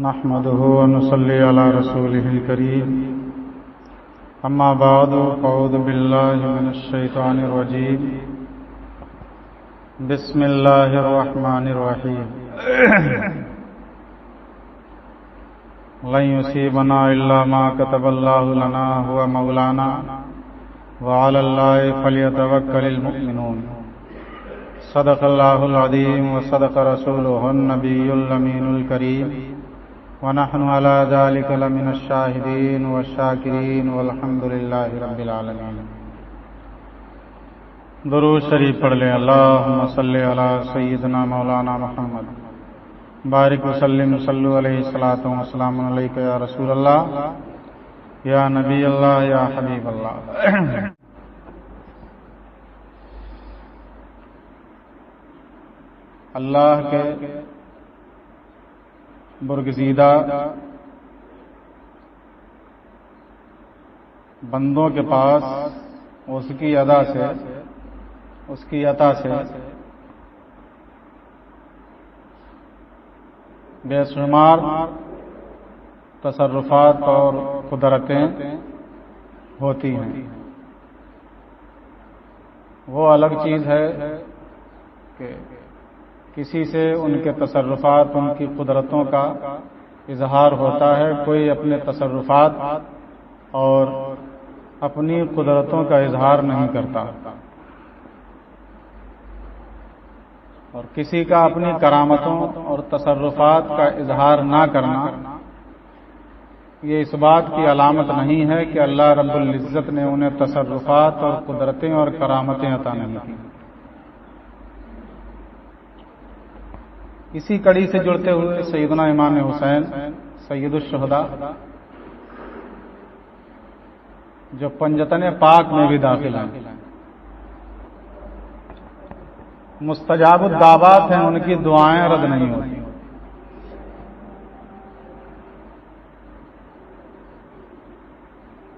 نحمده ونصلي على رسوله الكريم اما بعد فاعوذ بالله من الشيطان الرجيم بسم الله الرحمن الرحيم لن يصيبنا الا ما كتب الله لنا هو مولانا وعلى الله فليتوكل المؤمنون صدق الله العظيم وصدق رسوله النبي الأمين الكريم ونحن على ذلك لمن الشاهدين والشاكرين والحمد لله رب العالمين. درود شریف پڑھ لیں. اللهم صل علی سیدنا مولانا محمد بارک وسلم صلو علیہ الصلاۃ والسلام علیک یا رسول اللہ یا نبی اللہ یا حبیب اللہ. اللہ کے برگزیدہ بندوں کے پاس اس کی ادا سے اس کی عطا سے بے شمار تصرفات اور قدرتیں ہوتی ہیں. وہ الگ چیز ہے کہ کسی سے ان کے تصرفات ان کی قدرتوں کا اظہار ہوتا ہے. کوئی اپنے تصرفات اور اپنی قدرتوں کا اظہار نہیں کرتا اور کسی کا اپنی کرامتوں اور تصرفات کا اظہار نہ کرنا یہ اس بات کی علامت نہیں ہے کہ اللہ رب العزت نے انہیں تصرفات اور قدرتیں اور کرامتیں عطا نہیں کی. اسی کڑی سے جڑتے ہوئے سیدنا امام حسین سید الشہداء جو پنجتن پاک میں بھی داخل ہیں، مستجاب الدعوات ہیں، ان کی دعائیں رد نہیں ہوتی.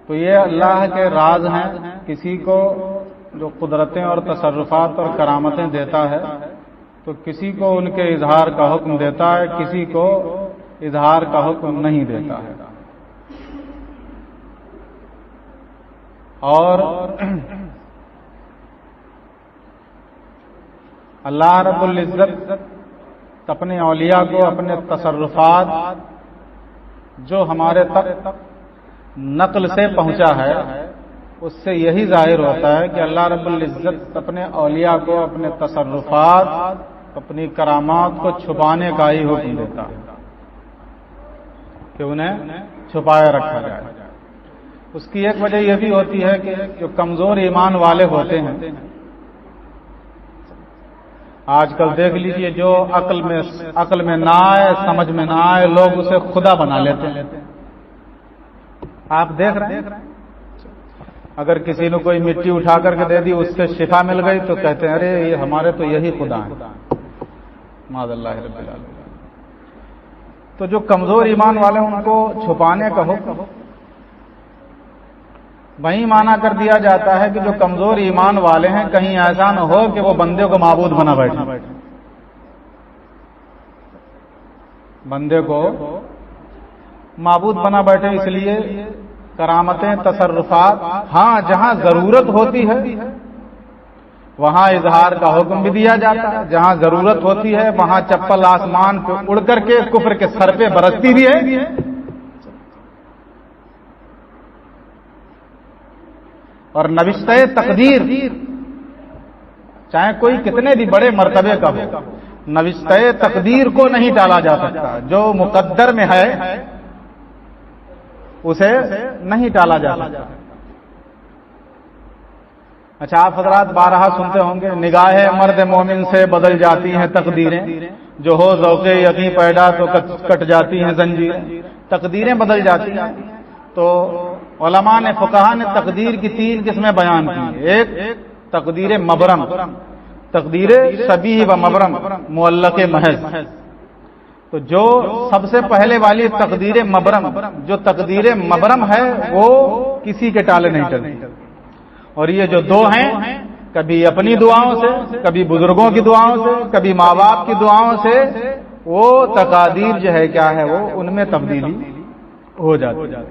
تو یہ اللہ کے راز ہیں. کسی کو جو قدرتیں اور تصرفات اور کرامتیں دیتا ہے تو کسی کو ان کے اظہار کا حکم دیتا ہے، کسی کو اظہار کا حکم نہیں دیتا ہے. اور اللہ رب العزت اپنے اولیاء کو اپنے تصرفات جو ہمارے تک نقل سے پہنچا ہے اس سے یہی ظاہر ہوتا ہے کہ اللہ رب العزت اپنے اولیاء کو اپنے تصرفات اپنی کرامات کو چھپانے کا ہی حکم دیتا ہے کہ انہیں چھپائے رکھا جائے. اس کی ایک وجہ یہ بھی ہوتی ہے کہ جو کمزور ایمان والے ہوتے ہیں، آج کل دیکھ لیجئے جو عقل میں نہ آئے، سمجھ میں نہ آئے، لوگ اسے خدا بنا لیتے ہیں. آپ دیکھ رہے ہیں اگر کسی نے کوئی مٹی اٹھا کر کے دے دی، اس سے شفا مل گئی تو کہتے ہیں ارے یہ ہمارے تو یہی خدا ہیں. معاذ اللہ رب العالمین. تو جو کمزور ایمان والے ان کو چھپانے کا حکم وہیں مانا کر دیا جاتا ہے کہ جو کمزور ایمان والے ہیں کہیں ایسا نہ ہو کہ وہ بندے کو معبود بنا بیٹھے. بندے کو معبود بنا بیٹھے. اس لیے کرامتیں، تصرفات ہاں جہاں ضرورت ہوتی ہے وہاں اظہار کا حکم بھی دیا جاتا ہے، جہاں ضرورت ہوتی ہے وہاں چپل آسمان پہ اڑ کر کے کفر کے سر پہ برستی بھی ہے. اور نوشتہ تقدیر چاہے کوئی کتنے بھی بڑے مرتبے کا ہو، نوشتہ تقدیر کو نہیں ٹالا جا سکتا. جو مقدر میں ہے اسے نہیں ٹالا جا سکتا. اچھا آپ حضرات بارہا سنتے ہوں گے، نگاہ مرد مومن سے بدل جاتی ہیں تقدیریں، جو ہو ذوق یقین پیدا تو کٹ جاتی ہیں زنجیریں. تقدیریں بدل جاتی ہیں. تو علماء نے، فقہا نے تقدیر کی 3 قسمیں بیان کی. ایک تقدیر مبرم، تقدیر شبیہ و مبرم، معلق محض. تو جو سب سے پہلے والی تقدیر مبرم، جو تقدیر مبرم ہے وہ کسی کے ٹالے نہیں چلتی. اور یہ جو 2 ہیں، کبھی اپنی دعاؤں سے، کبھی بزرگوں کی دعاؤں سے، کبھی ماں باپ کی دعاؤں سے وہ تقادیر جو ہے کیا ہے وہ ان میں تبدیلی ہو جاتی ہے۔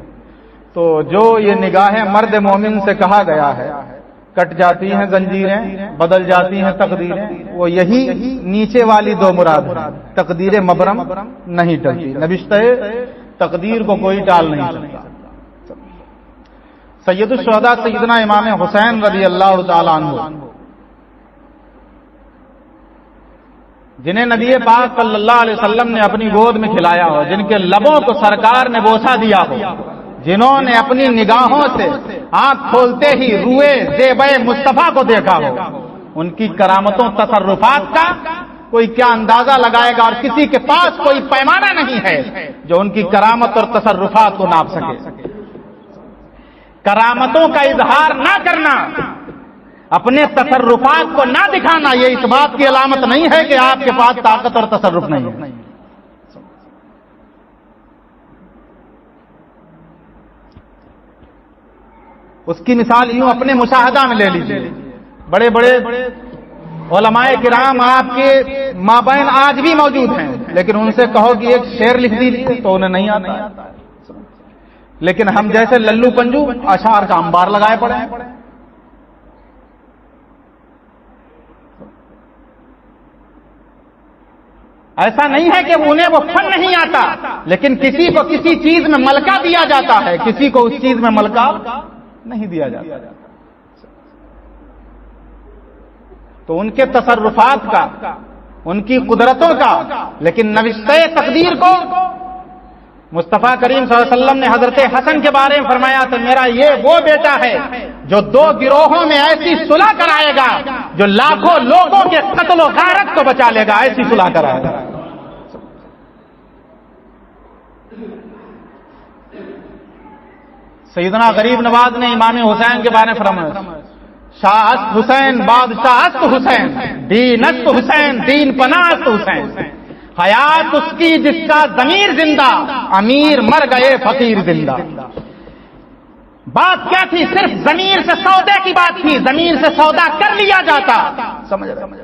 تو جو یہ نگاہیں مرد مومن سے کہا گیا ہے کٹ جاتی ہیں زنجیریں، بدل جاتی ہیں تقدیریں، وہ یہی نیچے والی دو مراد ہیں۔ تقدیر مبرم نہیں ٹلتی، نوشتہ تقدیر کو کوئی ٹال نہیں سکتا۔ سید الشہداء سیدنا امام حسین رضی اللہ تعالی عنہ، جنہیں نبی پاک صلی اللہ علیہ وسلم نے اپنی گود میں کھلایا ہو، جن کے لبوں کو سرکار نے بوسہ دیا ہو، جنہوں نے اپنی نگاہوں سے آنکھ کھولتے ہی روئے زیبۂ مصطفیٰ کو دیکھا ہو، ان کی کرامتوں تصرفات کا کوئی کیا اندازہ لگائے گا، اور کسی کے پاس کوئی پیمانہ نہیں ہے جو ان کی کرامت اور تصرفات کو ناپ سکے۔ کرامتوں کا اظہار نہ کرنا، اپنے تصرفات کو نہ دکھانا، یہ اس بات کی علامت نہیں ہے کہ آپ کے پاس طاقت اور تصرف نہیں ہے۔ اس کی مثال یوں اپنے مشاہدہ میں لے لیجیے، بڑے بڑے علماء کرام آپ کے مابین آج بھی موجود ہیں، لیکن ان سے کہو کہ ایک شعر لکھ دیجیے تو انہیں نہیں آتا، لیکن ہم جیسے للو پنجو اشعار کا انبار لگائے پڑے ہیں۔ ایسا نہیں ہے کہ انہیں وہ فن نہیں آتا، لیکن کسی کو کسی چیز میں ملکہ دیا جاتا ہے، کسی کو اس چیز میں ملکہ نہیں دیا جاتا۔ تو ان کے تصرفات کا، ان کی قدرتوں کا، لیکن نوشتہ تقدیر کو مصطفیٰ کریم صلی اللہ علیہ وسلم نے حضرت حسن کے بارے میں فرمایا تو میرا یہ وہ بیٹا ہے جو دو گروہوں میں ایسی صلح کرائے گا جو لاکھوں لوگوں کے قتل و غارت کو بچا لے گا، ایسی صلح کرائے گا۔ سیدنا غریب نواز نے امام حسین کے بارے میں فرمایا، شاہست حسین بادشاہست حسین، دینست حسین دین پناست حسین، حیات اس کی جس کا ضمیر زندہ، امیر مر گئے فقیر زندہ۔ بات کیا تھی؟ صرف ضمیر سے سودے کی بات تھی، ضمیر سے سودا کر لیا جاتا، سمجھ رہے؟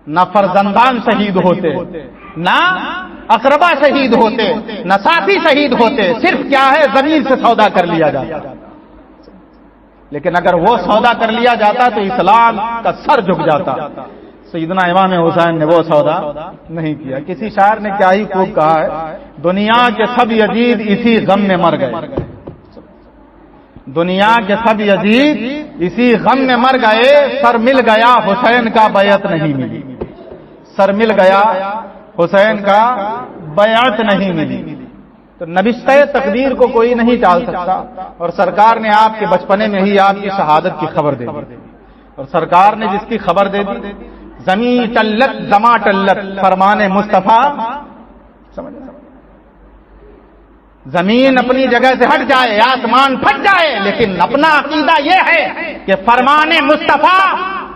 نہ فرزندان شہید ہوتے، نہ اقربا شہید ہوتے، نہ ساتھی شہید ہوتے، صرف کیا ہے ضمیر سے سودا کر لیا جاتا۔ لیکن اگر وہ سودا کر لیا جاتا تو اسلام کا سر جھک جاتا۔ سیدنا امام حسین نے وہ سودا نہیں کیا۔ کسی شاعر نے کیا ہی خوب کہا ہے، دنیا کے سب یزید اسی غم میں مر گئے، دنیا کے سب یزید اسی غم میں مر گئے، سر مل گیا حسین کا بیعت نہیں ملی، سر مل گیا حسین کا بیعت نہیں ملی۔ تو نوشتہ تقدیر کو کوئی نہیں ٹال سکتا، اور سرکار نے آپ کے بچپنے میں ہی آپ کی شہادت کی خبر دے دی، اور سرکار نے جس کی خبر دے دی، زمین ٹلت زما ٹلت فرمان مصطفیٰ، زمین اپنی جگہ سے ہٹ جائے، آسمان پھٹ جائے، لیکن اپنا عقیدہ یہ ہے کہ فرمان مصطفیٰ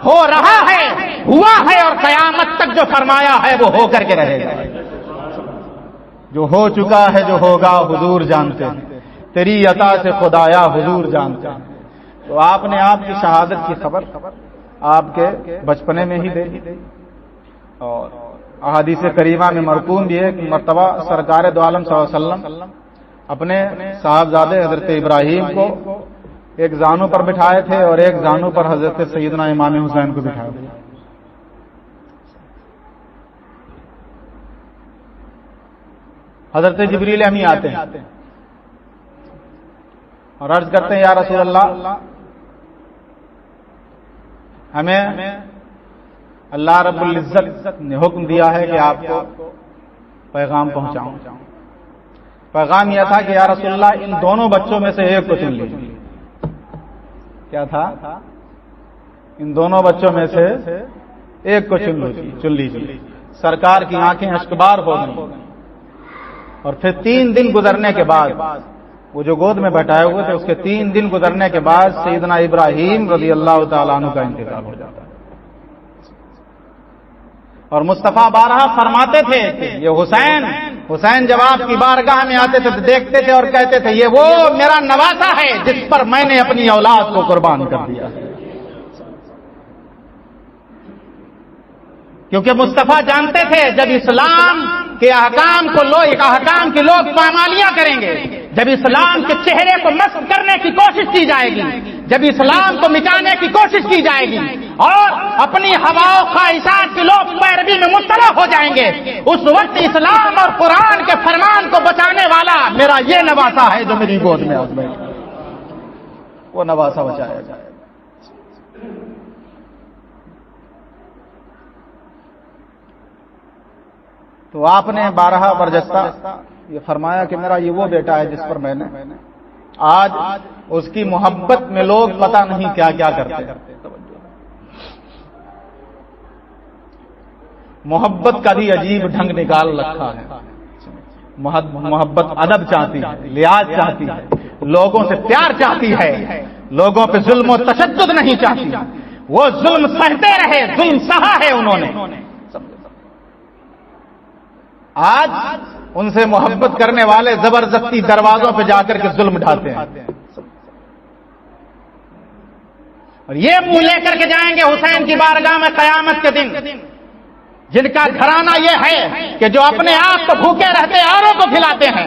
ہو رہا ہے، ہوا ہے، اور قیامت تک جو فرمایا ہے وہ ہو کر کے رہے گا۔ جو ہو چکا ہے جو ہوگا حضور جانتے ہیں، تیری عطا سے خدایا حضور جانتے ہیں۔ تو آپ نے آپ کی شہادت کی خبر آپ کے بچپنے میں ہی دے دی، اور احادیث کریمہ میں مرقوم بھی ہے کہ مرتبہ سرکار دو عالم صلی اللہ علیہ وسلم اپنے صاحبزادے حضرت ابراہیم کو ایک زانو پر بٹھائے تھے اور ایک زانو پر حضرت سیدنا امام حسین کو بٹھایا تھا۔ حضرت جبریل امی آتے ہیں اور عرض کرتے ہیں، یا رسول اللہ، ہمیں اللہ رب العزت نے حکم دیا ہے کہ آپ کو پیغام پہنچاؤں۔ پیغام یہ تھا کہ یا رسول اللہ، ان دونوں بچوں میں سے ایک کو چن لیجیے۔ کیا تھا؟ ان دونوں بچوں میں سے ایک کو چن لیجیے۔ سرکار کی آنکھیں اشکبار ہو گئیں، اور پھر 3 دن گزرنے کے بعد، وہ جو گود میں بیٹھائے ہوئے تھے اس کے 3 دن گزرنے کے بعد سیدنا ابراہیم رضی اللہ تعالیٰ عنہ کا انتقال ہو جاتا ہے۔ اور مصطفیٰ بارہا فرماتے تھے کہ یہ حسین جب آپ کی بارگاہ میں آتے تھے تو دیکھتے تھے اور کہتے تھے، یہ وہ میرا نواسا ہے جس پر میں نے اپنی اولاد کو قربان کر دیا۔ کیونکہ مصطفیٰ جانتے تھے جب اسلام کے احکام کی لوگ پامالیاں کریں گے، جب اسلام کے چہرے کو مسخ کرنے کی کوشش کی جائے گی، جب اسلام کو مٹانے کی کوشش کی جائے گی اور اپنی ہوا و خواہشات کے لوگ پیروی میں مبتلا ہو جائیں گے، اس وقت اسلام اور قرآن کے فرمان کو بچانے والا میرا یہ نواسا ہے جو میری گود میں وہ نواسا بچایا جائے۔ تو آپ نے بارہا برجستہ یہ فرمایا کہ میرا یہ وہ بیٹا ہے جس پر میں نے آج اس کی محبت میں لوگ پتہ نہیں کیا کیا کرتے ہیں۔ محبت کا بھی عجیب ڈھنگ نکال رکھا ہے۔ محبت ادب چاہتی ہے، لحاظ چاہتی ہے، لوگوں سے پیار چاہتی ہے، لوگوں پہ ظلم و تشدد نہیں چاہتی۔ وہ ظلم سہتے رہے، ظلم سہا ہے انہوں نے۔ آج ان سے محبت کرنے والے زبردستی دروازوں پہ جا کر کے ظلم ڈھاتے ہیں، اور یہ منہ لے کر کے جائیں گے حسین کی بارگاہ میں قیامت کے دن، جن کا گھرانہ یہ ہے کہ جو اپنے آپ کو بھوکے رہتے اوروں کو کھلاتے ہیں،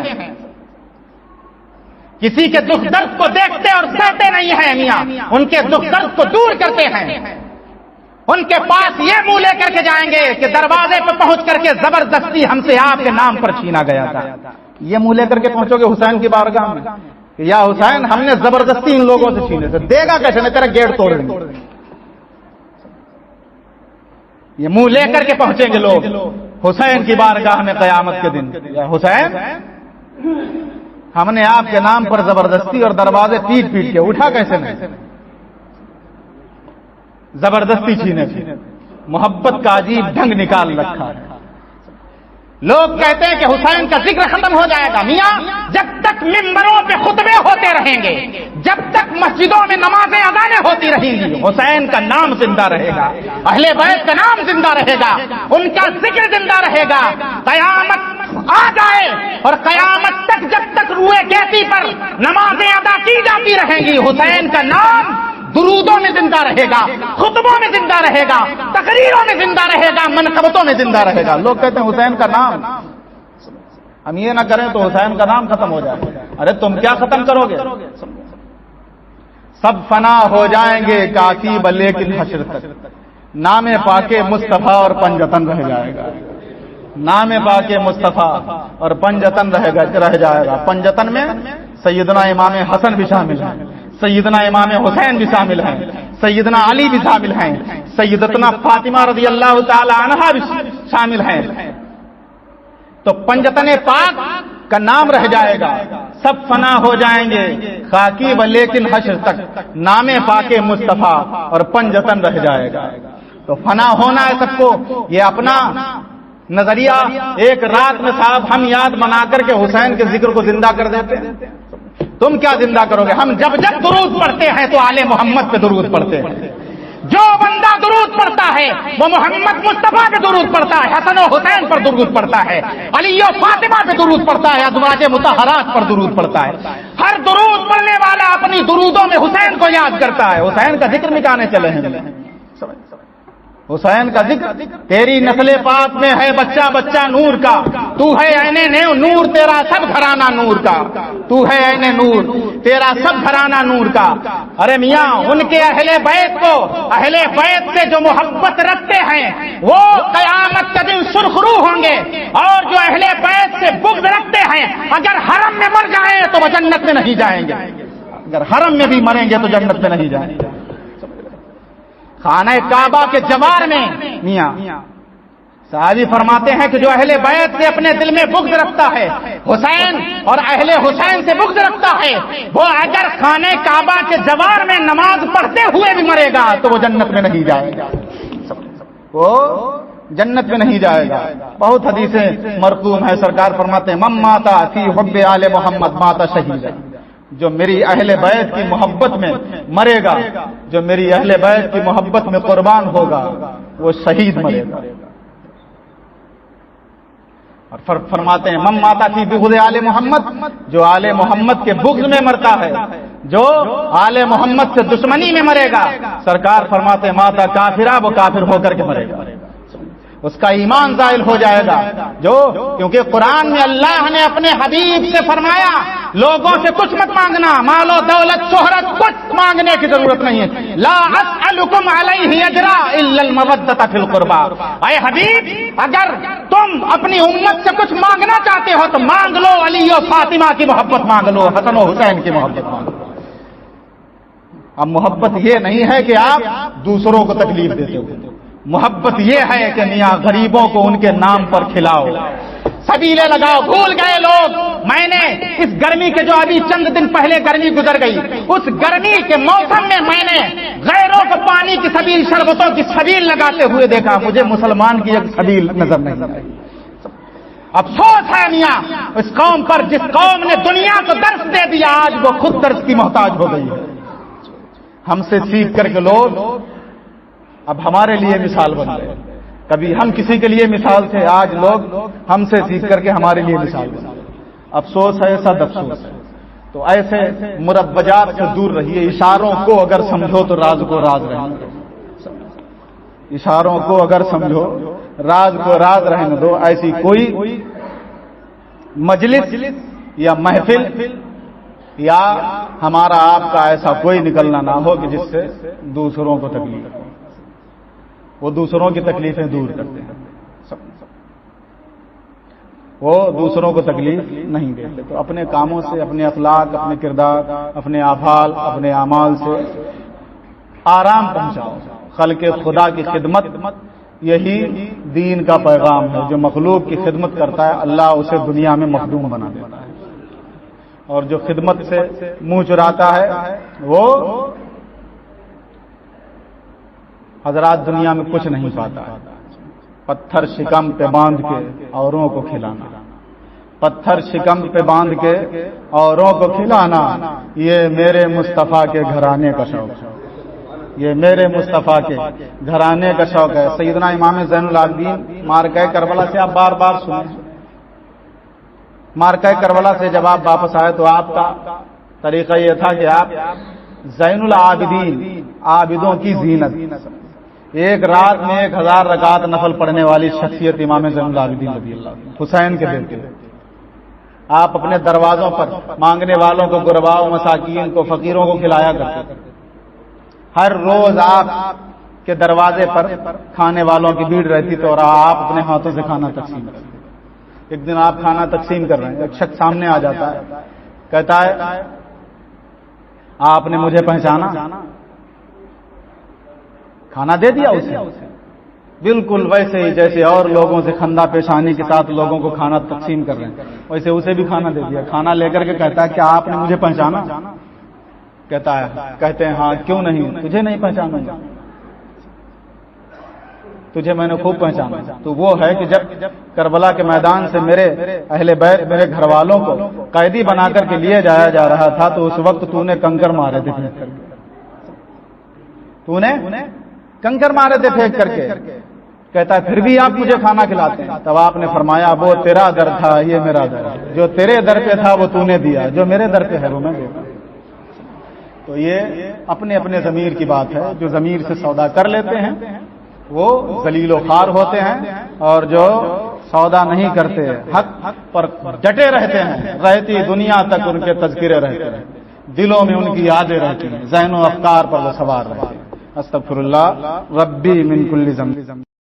کسی کے دکھ درد کو دیکھتے اور سہتے نہیں ہیں میاں، ان کے دکھ درد کو دور کرتے ہیں۔ ان کے پاس یہ منہ لے کر کے جائیں گے کہ دروازے پہ پہنچ کر کے زبردستی ہم سے آپ کے نام پر چھینا گیا تھا۔ یہ منہ لے کر کے پہنچو گے حسین کی بارگاہ میں کہ یا حسین ہم نے زبردستی ان لوگوں سے چھینے سے، دے گا کیسے؟ نہیں تیرا گیٹ توڑ دیں گے۔ یہ منہ لے کر کے پہنچیں گے لوگ حسین کی بارگاہ میں قیامت کے دن، یا حسین ہم نے آپ کے نام پر زبردستی اور دروازے پیٹ پیٹ کے اٹھا کیسے نہیں؟ زبردستی چھینے سے محبت کا عجیب ڈھنگ نکال رکھا ہے۔ لوگ کہتے ہیں کہ حسین کا ذکر ختم ہو جائے گا میاں، جب تک ممبروں پہ خطبے ہوتے رہیں گے، جب تک مسجدوں میں نمازیں اذانیں ہوتی رہیں گی، حسین کا نام زندہ رہے گا، اہل بیت کا نام زندہ رہے گا، ان کا ذکر زندہ رہے گا۔ قیامت آ جائے اور قیامت تک جب تک روئے گیتی پر نمازیں ادا کی جاتی رہیں گی، حسین کا نام درودوں میں زندہ رہے گا، خطبوں میں زندہ رہے گا، تقریروں میں زندہ رہے گا، منقبتوں میں زندہ رہے گا۔ لوگ کہتے ہیں حسین کا نام ہم یہ نہ کریں تو حسین کا نام ختم ہو جائے۔ ارے تم کیا ختم کرو گے؟ سب فنا ہو جائیں گے کاکی لیکن حشر تک نام پاک مصطفیٰ اور پنجتن رہ جائے گا۔ نام پاک مصطفیٰ اور پنجتن رہ جائے گا۔ پنجتن میں سیدنا امام حسن بھی شامل ہیں، سیدنا امام حسین بھی شامل ہیں، سیدنا علی بھی شامل ہیں، سیدتنا فاطمہ رضی اللہ تعالی عنہا بھی شامل ہیں۔ تو پنجتن پاک کا نام رہ جائے گا، سب فنا ہو جائیں گے خاکی و لیکن حشر تک نام پاک مصطفیٰ اور پنجتن رہ جائے گا۔ تو فنا ہونا ہے سب کو، یہ اپنا نظریہ ایک رات میں صاحب ہم یاد بنا کر کے حسین کے ذکر کو زندہ کر دیتے ہیں۔ تم کیا زندہ کرو گے؟ ہم جب جب درود پڑھتے ہیں تو آل محمد پہ درود پڑھتے ہیں۔ جو بندہ درود پڑھتا ہے وہ محمد مصطفیٰ پہ درود پڑھتا ہے، حسن و حسین پر درود پڑھتا ہے، علی و فاطمہ پہ درود پڑھتا ہے، ازواج مطہرات پر درود پڑھتا ہے۔ ہر درود پڑھنے والا اپنی درودوں میں حسین کو یاد کرتا ہے۔ حسین کا ذکر مٹانے چلے ہیں، حسین کا ذکر۔ تیری نسل پاک میں ہے بچہ بچہ نور کا، تو ہے عین نور تیرا سب گھرانہ نور کا، تو ہے عین نور تیرا سب گھرانہ نور کا۔ ارے میاں ان کے اہل بیت کو، اہل بیت سے جو محبت رکھتے ہیں وہ قیامت کا دن سرخرو ہوں گے، اور جو اہل بیت سے بغض رکھتے ہیں اگر حرم میں مر جائیں تو وہ جنت میں نہیں جائیں گے، اگر حرم میں بھی مریں گے تو جنت میں نہیں جائیں گے۔ خانہ کعبہ کے جوار میں میاں صحابی فرماتے ہیں کہ جو اہل بیت سے اپنے دل میں بغض رکھتا ہے، حسین اور اہل حسین سے بغض رکھتا ہے، وہ اگر خانہ کعبہ کے جوار میں نماز پڑھتے ہوئے بھی مرے گا تو وہ جنت میں نہیں جائے گا، وہ جنت میں نہیں جائے گا۔ بہت حدیثیں مرقوم ہیں، سرکار فرماتے ہیں من ماتا فی حب آل محمد ماتا شہیدا، جو میری اہل بیت کی محبت میں مرے گا، جو میری اہل بیت کی محبت میں قربان ہوگا وہ شہید مرے گا۔ اور فرماتے ہیں من ماتا فی بغض آل محمد، جو آل محمد کے بغض میں مرتا ہے، جو آل محمد سے دشمنی میں مرے گا، سرکار فرماتے ہیں ماتا کافرہ، وہ کافر ہو کر کے مرے گا۔ اس کا ایمان زائل ہو جائے گا. کیونکہ قرآن میں اللہ نے اپنے حبیب سے فرمایا لوگوں سے کچھ مت مانگنا، مال و دولت شہرت کچھ مانگنے کی ضرورت نہیں ہے. لا اسألکم علیہ اجرا الا المودۃ فی القربى. اے حبیب اگر تم اپنی امت سے کچھ مانگنا چاہتے ہو تو مانگ لو علی و فاطمہ کی محبت مانگ لو، حسن و حسین کی محبت مانگ لو. اب محبت یہ نہیں ہے کہ آپ دوسروں کو تکلیف دیتے ہو، محبت یہ ہے کہ میاں غریبوں کو ان کے نام پر کھلاؤ، سبیلے لگاؤ. بھول گئے لوگ، میں نے اس گرمی کے جو ابھی چند دن پہلے گرمی گزر گئی، اس گرمی کے موسم میں میں نے غیروں کو پانی کی سبیل، شربتوں کی سبیل لگاتے ہوئے دیکھا، مجھے مسلمان کی ایک سبیل نظر نہیں آئی. افسوس ہے میاں اس قوم پر، جس قوم نے دنیا کو درس دے دیا آج وہ خود درس کی محتاج ہو گئی ہے. ہم سے سیکھ کر کے لوگ اب ہمارے لیے مثال بن گئے. کبھی ہم کسی کے لیے مثال تھے، آج لوگ ہم سے سیکھ کر کے ہمارے لیے مثال بن گئے. افسوس ہے، صد افسوس ہے. تو ایسے مربجات سے دور رہیے. اشاروں کو اگر سمجھو تو راز کو راز رہنے دو. اشاروں کو اگر سمجھو راز کو راز رہنے دو. ایسی کوئی مجلس یا محفل یا ہمارا آپ کا ایسا کوئی نکلنا نہ ہو کہ جس سے دوسروں کو تکلیف ہو. وہ دوسروں کی تکلیفیں دور کرتے ہیں، وہ دوسروں کو تکلیف نہیں دیتے. تو اپنے کاموں سے، اپنے اخلاق، اپنے کردار، اپنے افعال، اپنے اعمال سے آرام پہنچاؤ. خلق خدا کی خدمت یہی دین کا پیغام ہے. جو مخلوق کی خدمت کرتا ہے اللہ اسے دنیا میں مخدوم بنا دیتا ہے، اور جو خدمت سے منہ چراتا ہے وہ حضرات دنیا میں کچھ نہیں پاتا ہے. پتھر شکم پہ باندھ کے اوروں کو کھلانا، پتھر شکم پہ باندھ کے اوروں کو کھلانا، یہ میرے مصطفیٰ کے گھرانے کا شوق ہے. یہ میرے مصطفیٰ کے گھرانے کا شوق ہے. سیدنا امام زین العابدین مارکہ کربلا سے آپ بار بار سنیں. مارکہ کربلا سے جب آپ واپس آئے تو آپ کا طریقہ یہ تھا کہ آپ زین العابدین، عابدوں کی زینت، ایک رات میں 1000 رکعت نفل پڑھنے والی شخصیت امام زین العابدین رضی اللہ عنہ، حسین کے بیٹے. آپ اپنے دروازوں پر مانگنے والوں کو، غرباء و مساکین کو، فقیروں کو کھلایا کرتے. ہر روز آپ کے دروازے پر کھانے والوں کی بھیڑ رہتی تو اور آپ اپنے ہاتھوں سے کھانا تقسیم کرتے. ایک دن آپ کھانا تقسیم کر رہے ہیں، ایک شخص سامنے آ جاتا ہے، کہتا ہے آپ نے مجھے پہچانا؟ کھانا دے دیا اسے، بالکل ویسے ہی جیسے اور لوگوں سے خندہ پیشانی کے ساتھ لوگوں کو کھانا تقسیم کر رہے ہیں، ویسے اسے بھی کھانا دے دیا. کھانا لے کر کے کہتا ہے کیا آپ نے مجھے پہچانا؟ کہتے ہیں ہاں. کیوں نہیں؟ تجھے نہیں پہچانا، تجھے میں نے خوب پہچانا. تو وہ ہے کہ جب کربلا کے میدان سے میرے اہل بیت، میرے گھر والوں کو قیدی بنا کر کے لیے جایا جا رہا تھا تو اس وقت تو نے کنکر مارے تھے پھینک کر کے، تو نے کنکر مارے تھے پھینک کر کے. کہتا ہے پھر بھی آپ مجھے کھانا کھلاتے ہیں. تب آپ نے فرمایا وہ تیرا در تھا، یہ میرا در ہے. جو تیرے در پہ تھا وہ تو نے دیا، جو میرے در پہ ہے وہ میں دیتا. تو یہ اپنے اپنے ضمیر کی بات ہے. جو ضمیر سے سودا کر لیتے ہیں وہ ذلیل و خوار ہوتے ہیں، اور جو سودا نہیں کرتے حق پر ڈٹے رہتے ہیں، رہتی دنیا تک ان کے تذکرے رہتے ہیں، دلوں میں ان کی یادیں رہتی ہیں، ذہن و افکار پر وہ سوار رہتے ہیں. استغفر اللہ ربی من کل ذنب.